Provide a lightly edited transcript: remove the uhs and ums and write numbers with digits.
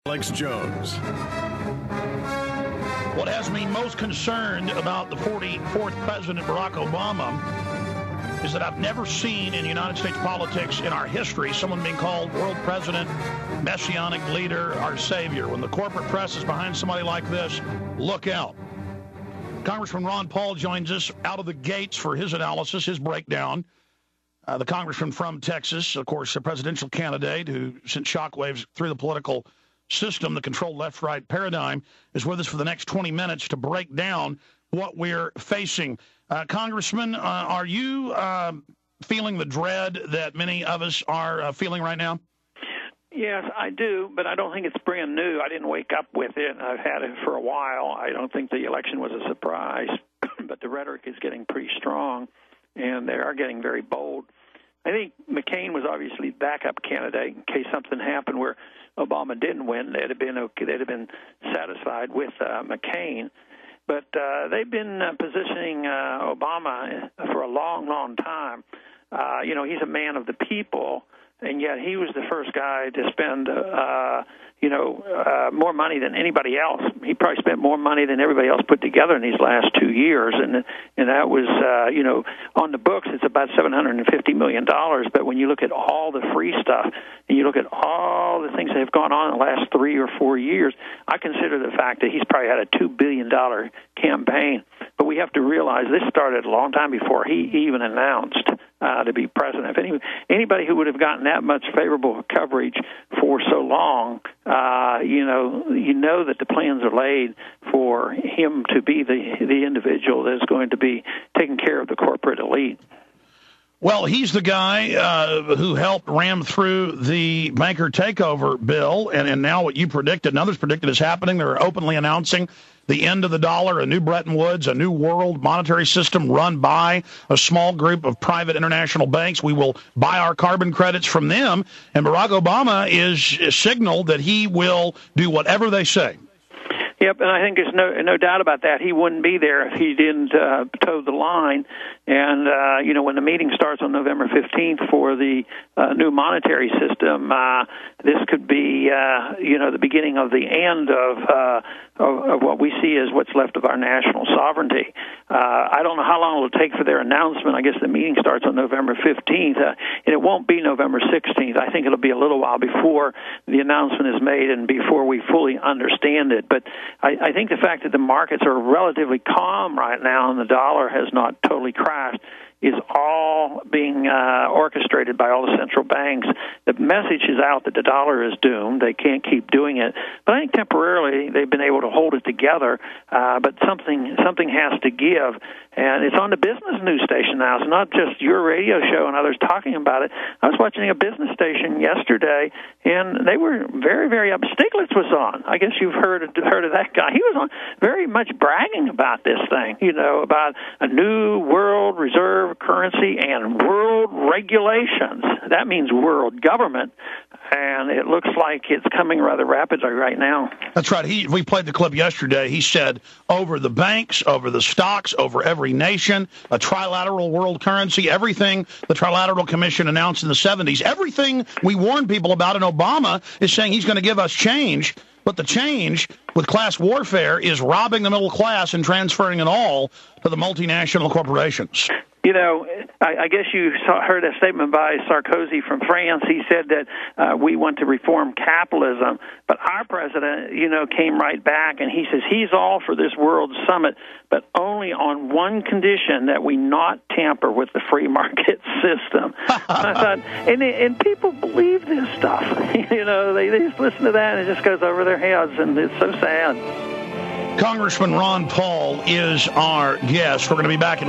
Alex Jones. What has me most concerned about the 44th President Barack Obama is that I've never seen in United States politics in our history someone being called world president, messianic leader, our savior. When the corporate press is behind somebody like this, look out. Congressman Ron Paul joins us out of the gates for his analysis, his breakdown. The congressman from Texas, of course, a presidential candidate who sent shockwaves through the political system, the controlled left-right paradigm, is with us for the next 20 minutes to break down what we're facing. Congressman, are you feeling the dread that many of us are feeling right now? Yes, I do, but I don't think it's brand new. I didn't wake up with it. I've had it for a while. I don't think the election was a surprise, but the rhetoric is getting pretty strong, and they are getting very bold. I think McCain was obviously backup candidate in case something happened where Obama didn't win. They'd have been satisfied with McCain. But they've been positioning Obama for a long, long time. He's a man of the people, and yet he was the first guy to spend, more money than anybody else. He probably spent more money than everybody else put together in these last 2 years, and that was, on the books, it's about $750 million. But when you look at all the free stuff, and you look at all the things that have gone on in the last 3 or 4 years, I consider the fact that he's probably had a $2 billion campaign. But we have to realize this started a long time before he even announced to be president. If anybody who would have gotten that much favorable coverage for so long, you know that the plans are laid for him to be the individual that's going to be taking care of the corporate elite. Well, he's the guy who helped ram through the banker takeover bill, and now what you predicted and others predicted is happening. They're openly announcing the end of the dollar, a new Bretton Woods, a new world monetary system run by a small group of private international banks. We will buy our carbon credits from them, and Barack Obama is signaled that he will do whatever they say. Yep, and I think there's no doubt about that. He wouldn't be there if he didn't toe the line. And, when the meeting starts on November 15th for the new monetary system, this could be, the beginning of the end of what we see as what's left of our national sovereignty. I don't know how long it will take for their announcement. I guess the meeting starts on November 15th, and it won't be November 16th. I think it'll be a little while before the announcement is made and before we fully understand it. But I think the fact that the markets are relatively calm right now and the dollar has not totally crashed is all being orchestrated by all the central banks. The message is out that the dollar is doomed. They can't keep doing it. But I think temporarily they've been able to hold it together, but something has to give. And it's on the business news station now. It's not just your radio show and others talking about it. I was watching a business station yesterday, and they were very, very up. Stiglitz was on. I guess you've heard of that guy. He was on very much bragging about this thing, about a new world reserve currency and world regulations. That means world government, and it looks like it's coming rather rapidly right now. That's right. We played the clip yesterday. He said over the banks, over the stocks, over every nation, a trilateral world currency, everything the Trilateral Commission announced in the 70s, everything we warned people about, and Obama is saying he's going to give us change. But the change with class warfare is robbing the middle class and transferring it all to the multinational corporations. I guess you heard a statement by Sarkozy from France. He said that we want to reform capitalism. But our president, came right back, and he says he's all for this world summit, but only on one condition, that we not tamper with the free market system. I thought, and people believe this stuff. They just listen to that, and it just goes over their heads, and it's so sad. Congressman Ron Paul is our guest. We're going to be back in